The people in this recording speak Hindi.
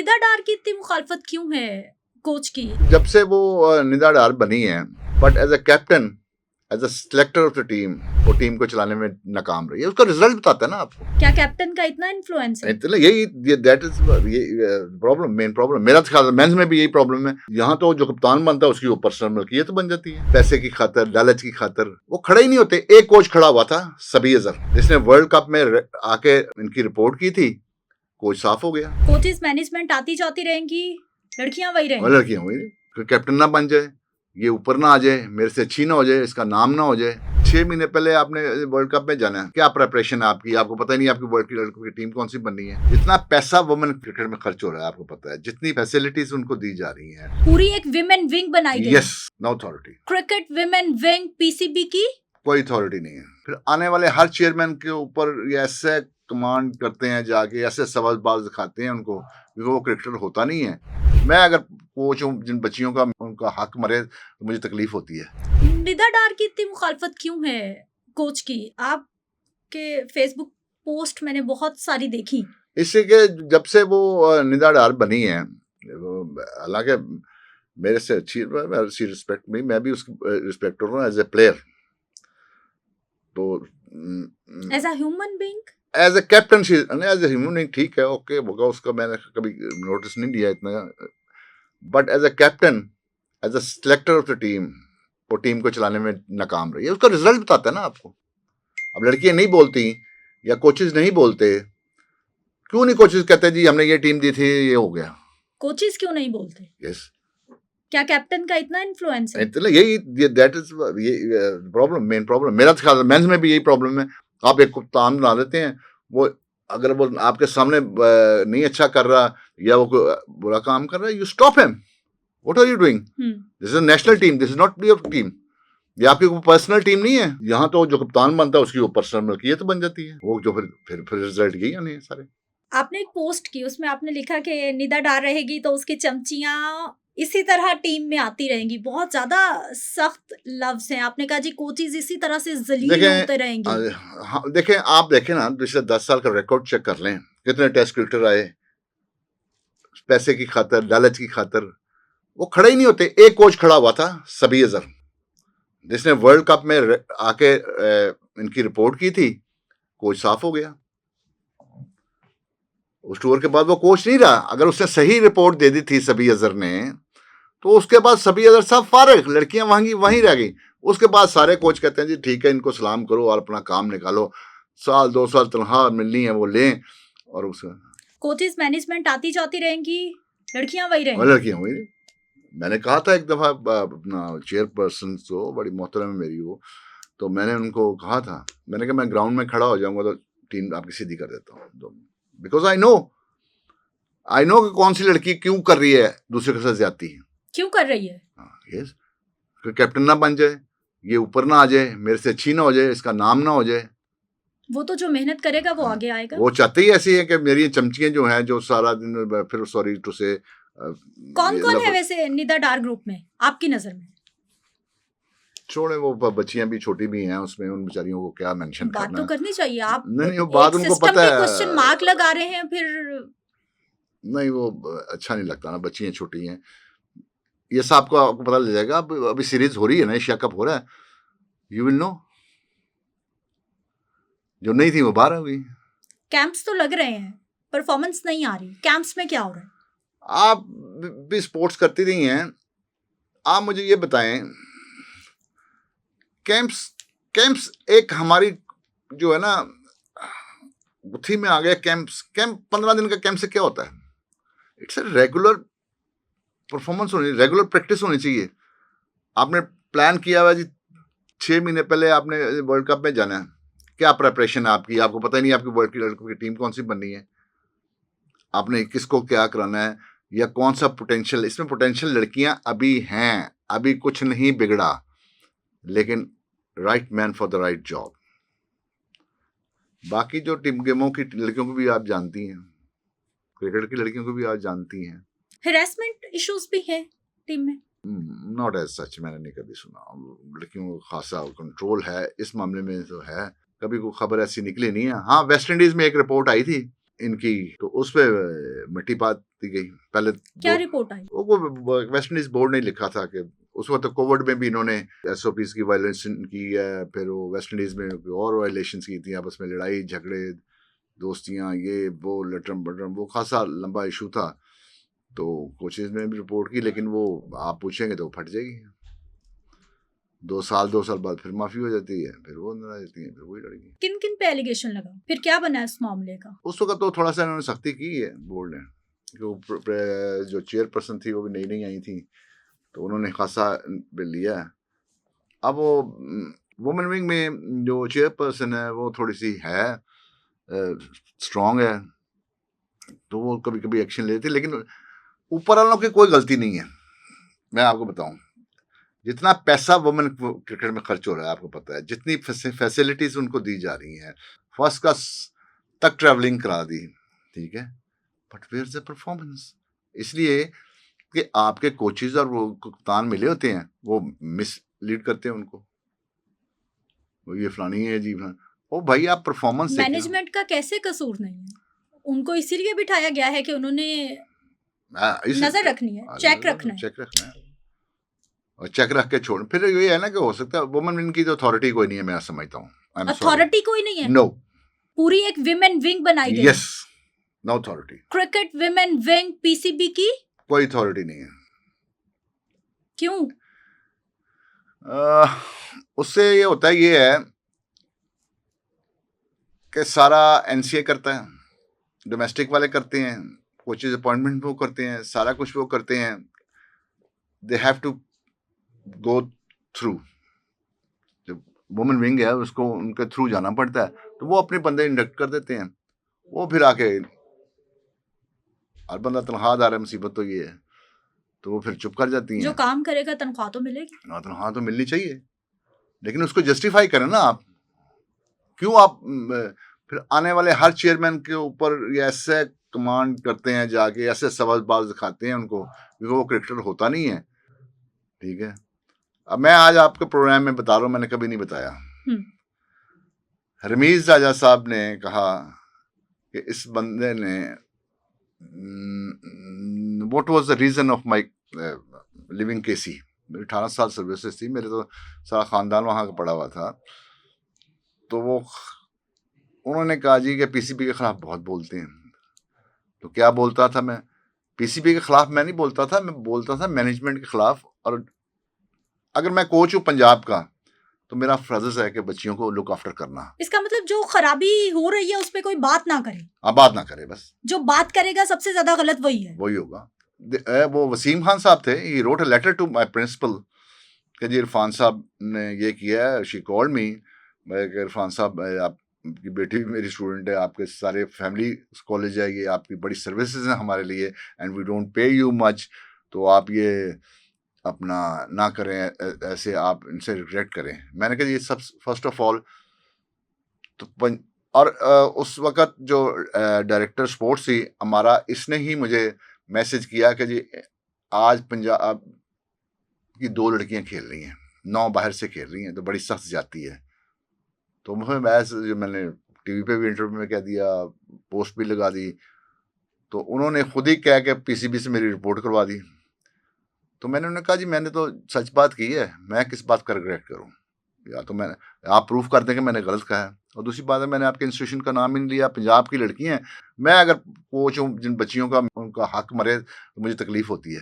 निदा डार की इतनी मुखालफत क्यों है कोच की? जब से वो निदा डार बनी है, but as a captain, as a selector of the team, वो टीम को चलाने में नाकाम रही है। उसका रिजल्ट बताता है ना आपको। क्या कैप्टन का इतना इन्फ्लुएंस है? इतना यही that is problem, main problem मेरा ख्याल मेंस में भी यही प्रॉब्लम है। यहाँ तो जो कप्तान बनता है उसकी वो पर्सनल मलकियत बन जाती है, पैसे की खातर, लालच की खातर वो खड़े ही नहीं होते। एक कोच खड़ा हुआ था, सभी अजहर, जिसने वर्ल्ड कप में आके इनकी रिपोर्ट की थी, कोच साफ हो गया। कोचेस मैनेजमेंट आती जाती रहेंगी, लड़कियां वही रहेंगी। लड़कियां हुई, कैप्टन ना बन जाए, ये ऊपर ना आ जाए, मेरे से अच्छी ना हो जाए, इसका नाम ना हो जाए। 6 महीने पहले आपने वर्ल्ड कप में जाना है, क्या प्रिपरेशन है आपकी, आपको पता ही नहीं आपकी वर्ल्ड की लड़कों की टीम कौन सी बननी है। जितना पैसा वुमेन क्रिकेट में खर्च हो रहा है आपको पता है, जितनी फैसिलिटीज उनको दी जा रही हैं। पूरी एक विमेन विंग बनाई गई। Yes, no authority. Cricket women wing PCB की कोई अथॉरिटी नहीं है। फिर आने वाले हर चेयरमैन के ऊपर ये ऐसे कमांड करते हैं, जाके ऐसे सवालबाज दिखाते हैं उनको, क्योंकि वो क्रिकेटर होता नहीं है। मैं अगर कोच हूँ, जिन बच्चियों का उनका हक मरे तो मुझे तकलीफ होती है। निदा डार की इतनी मुखालफत क्यों है कोच की? आपके फेसबुक पोस्ट मैंने बहुत सारी देखी। इससे कि जब से वो निदा डार बनी है, हालांकि मेरे से अच्छी रिस्पेक्ट में, मैं भी उसकी रिस्पेक्ट कर रहा हूँ एज ए प्लेयर। तो as a human being, as a captain, as a human being ठीक है, ओके होगा, उसका मैंने कभी नोटिस नहीं दिया इतना। But as a captain, as a selector of the team, वो टीम को चलाने में नाकाम रही है। उसका रिजल्ट बताता है ना आपको। अब लड़कियां नहीं बोलती या कोचेज नहीं बोलते, क्यों नहीं कोचेज कहते जी हमने ये टीम दी थी, ये हो गया। कोचेस क्यों नहीं बोलते? यस, क्या कैप्टन का इतना इन्फ्लुएंस है? इतना यही that is problem, main problem मेरा ख्याल मेंस में भी यही प्रॉब्लम है। आप एक कप्तान बना देते हैं, वो अगर वो आपके सामने नहीं अच्छा कर रहा या वो बुरा काम कर रहा है, you stop him. What are you doing? This is national team, this is not your team. ये आपकी कोई पर्सनल टीम नहीं है। यहाँ तो जो कप्तान बनता है उसकी वो पर्सनल मलकियत बन जाती है, वो जो फिर रिजल्ट यही आने हैं सारे। आपने एक पोस्ट की, उसमें आपने लिखा कि निदा डार रहेगी तो उसकी चमचियां इसी तरह टीम में आती रहेंगी। बहुत ज्यादा सख्त लफ्ज हैं। आपने कहा जी कोचेस इसी तरह से जलील होते रहेंगे। हाँ, देखें, आप देखें ना, पिछले 10 साल का रिकॉर्ड चेक कर लें, कितने टेस्ट क्रिकेटर आए, पैसे की खातर, लालच की खातर वो खड़े ही नहीं होते। एक कोच खड़ा हुआ था, सभी अजहर, जिसने वर्ल्ड कप में आके इनकी रिपोर्ट की थी, कोच साफ हो गया। उस टूर के बाद वो कोच नहीं रहा। अगर उसने सही रिपोर्ट दे दी थी सभी अजहर ने, तो उसके बाद सभी अजहर सब फारिग, लड़कियां वहीं रह गई। उसके बाद सारे कोच कहते हैं जी ठीक है, इनको सलाम करो और अपना काम निकालो, 1-2 साल तनख्वाह मिलनी है वो लें। और उसका कोचेस मैनेजमेंट आती जाती रहेंगी, लड़कियां वही रहेंगी। लड़कियां हुई। मैंने कहा था एक दफा अपना चेयरपर्सन को, बड़ी मोहतरम है मेरी वो, तो मैंने उनको कहा था, मैंने कहा मैं ग्राउंड में खड़ा हो जाऊंगा तो टीम आपकी सीधी कर देता हूँ, बिकॉज आई नो कि कौन सी लड़की क्यों कर रही है दूसरे के साथ ज्यादती है, क्यों कर रही है। यस, कैप्टन ना बन जाए, ये ऊपर ना आ जाए, मेरे से अच्छी ना हो जाए, इसका नाम ना हो जाए। वो तो जो मेहनत करेगा वो आगे आएगा। वो चाहते ही ऐसी है कि मेरी चमचियां जो हैं, जो सारा दिन, फिर सॉरी टू से, कौन कौन है वैसे निदा डार ग्रुप में आपकी नजर में? छोड़े, वो बच्चियां भी छोटी भी हैं उसमें, उन बेचारियों को क्या मेंशन करना। बात तो करनी चाहिए। आप नहीं, वो बात उनको पता है, क्वेश्चन मार्क लगा रहे हैं फिर। नहीं, वो अच्छा नहीं लगता ना, बच्चियां छोटी हैं। ये सब आपको पता लग जाएगा। अभी सीरीज हो रही है ना, एशिया कप हो रहा है, यू विल नो। जो नहीं थी वो बाहर आ गई। कैंप्स तो लग रहे हैं, परफॉर्मेंस नहीं आ रही। कैंप्स में क्या हो रहा है? आप भी स्पोर्ट्स करती रही हैं, आप मुझे ये बताएं, कैंप्स एक हमारी जो है ना बुद्धि में आ गया। कैंप 15 दिन का कैंप से क्या होता है? इट्स ए रेगुलर परफॉर्मेंस होनी, रेगुलर प्रैक्टिस होनी चाहिए। आपने प्लान किया हुआ जी, 6 महीने पहले आपने वर्ल्ड कप में जाना है, क्या प्रिपरेशन है आपकी, आपको पता ही नहीं आपकी वर्ल्ड की लड़कों की टीम कौन सी बननी है, आपने किसको क्या कराना है, या कौन सा पोटेंशियल, इसमें पोटेंशियल लड़कियां अभी हैं, अभी कुछ नहीं बिगड़ा, लेकिन right man for the right job. बाकी जो टीम गेमों की लड़कियों को भी आप जानती हैं, क्रिकेट की लड़कियों को भी आप जानती हैं, हैरेसमेंट इश्यूज भी हैं टीम में। नॉट एज सच, मैंने नहीं कभी सुना। लड़कियों को खासा कंट्रोल है इस मामले में, तो है, कभी कोई खबर ऐसी निकली नहीं है। हाँ, वेस्ट इंडीज में एक रिपोर्ट आई थी इनकी, तो उस पे मिट्टी पात दी गई। पहले क्या रिपोर्ट आई? वो वेस्ट इंडीज बोर्ड ने लिखा था कि उस वक्त कोविड में भी इन्होंने SOPs की वायलेशन की है, फिर वो वेस्ट इंडीज में और वायलेशन की थी, आपस में लड़ाई झगड़े दोस्तियाँ ये वो लटरम बटरम, वो खासा लंबा इशू था। तो कोचेज ने भी रिपोर्ट की, लेकिन वो आप पूछेंगे तो फट जाएगी। 2 साल बाद फिर माफी हो जाती है, फिर वो अंदर आ जाती है, फिर वही लड़की। किन किन पे एलिगेशन लगा, फिर क्या बना इस मामले का? उस वक्त तो थोड़ा सा इन्होंने सख्ती की है बोर्ड ने, जो चेयरपर्सन थी वो भी नई आई थी, तो उन्होंने खासा लिया है। अब वो वुमेन विंग में जो चेयरपर्सन है वो थोड़ी सी है स्ट्रांग है, तो वो कभी कभी एक्शन लेती है, लेकिन ऊपर वालों की कोई गलती नहीं है। मैं आपको बताऊं, जितना पैसा वुमेन क्रिकेट में खर्च हो रहा है आपको पता है, जितनी फैसिलिटीज उनको दी जा रही हैं, फर्स्ट क्लास तक ट्रैवलिंग करा दी, ठीक है, but where is the performance? इसलिए कि आपके कोचेज और वो कप्तान मिले होते हैं, वो मिसलीड करते हैं उनको, वो ये फलानी है जी फलानी। ओ भाई आप परफॉर्मेंस मैनेजमेंट का कैसे कसूर नहीं है? उनको इसीलिए बिठाया गया है कि उन्होंने नजर रखनी है, चेक रखना है और चेक रख के छोड़। फिर ये है ना कि हो सकता है वुमेन विंग की तो अथॉरिटी कोई नहीं है, मैं समझता हूँ। अथॉरिटी कोई नहीं है? नो, पूरी एक विमेन विंग बनाई गई। Yes, no authority. Cricket women wing PCB की कोई अथॉरिटी नहीं है। क्यों? उससे ये होता है, ये है कि सारा NCA करता है, डोमेस्टिक वाले करते हैं, कोचेज अपॉइंटमेंट वो करते हैं, सारा कुछ वो करते हैं। They have to go through, जब वुमेन विंग है उसको उनके थ्रू जाना पड़ता है, तो वो अपने बंदे इंडक्ट कर देते हैं। वो फिर आके हर बंदा तनख्वाहदार है, मुसीबत तो ये है, तो वो फिर चुप कर जाती हैं। जो काम करेगा तनख्वाह तो मिलेगी ना, तनख्वाह तो मिलनी चाहिए, लेकिन उसको जस्टिफाई करें ना आप। क्यों आप फिर आने वाले हर चेयरमैन के ऊपर ये ऐसे कमांड करते हैं, जाके ऐसे सवालबाज दिखाते हैं उनको, क्योंकि वो क्रिकेटर होता नहीं है, ठीक है। अब मैं आज आपके प्रोग्राम में बता रहा हूँ, मैंने कभी नहीं बताया। रमीज राजा साहब ने कहा कि इस बंदे ने, what was the reason of my living KC, मेरी 18 साल सर्विसेज थी, मेरे तो सारा खानदान वहाँ का पड़ा हुआ था। तो वो उन्होंने कहा जी कि PCB के खिलाफ बहुत बोलते हैं। तो क्या बोलता था मैं? PCB के खिलाफ मैं नहीं बोलता था, मैं बोलता था मैनेजमेंट के खिलाफ। और अगर मैं कोच हूँ पंजाब का, तो मेरा फर्ज है कि बच्चियों को लुक आफ्टर करना। इसका मतलब जो खराबी हो रही है उस पर कोई बात ना करे। बात ना करे, बस जो बात करेगा सबसे ज्यादा गलत वही है, वही होगा। वो वसीम खान साहब थे, he wrote a letter to my principal कि जी इरफान साहब ने ये किया है। शी कॉल्ड मी, इरफान साहब आपकी बेटी भी मेरी स्टूडेंट है, आपके सारे फैमिली कॉलेज है, ये आपकी बड़ी सर्विसेज हैं हमारे लिए, and we don't pay you much, तो आप ये अपना ना करें ऐसे, आप इनसे रिग्रेट करें। मैंने कहा ये सब फर्स्ट ऑफ ऑल तो और उस वक़्त जो डायरेक्टर स्पोर्ट्स थी हमारा, इसने ही मुझे मैसेज किया कि जी आज पंजाब की 2 लड़कियां खेल रही हैं, 9 बाहर से खेल रही हैं, तो बड़ी सख्त जाती है। तो मैंने TV पे भी इंटरव्यू में कह दिया, पोस्ट भी लगा दी, तो उन्होंने खुद ही कह के PCB से मेरी रिपोर्ट करवा दी। तो मैंने उन्हें कहा जी मैंने तो सच बात की है, मैं किस बात का रिग्रेट करूं, या तो मैंने आप प्रूफ कर दें कि मैंने गलत कहा है। और दूसरी बात है, मैंने आपके इंस्टीट्यूशन का नाम ही नहीं लिया, पंजाब की लड़की हैं। मैं अगर कोच हूँ, जिन बच्चियों का उनका हक मरे तो मुझे तकलीफ होती है।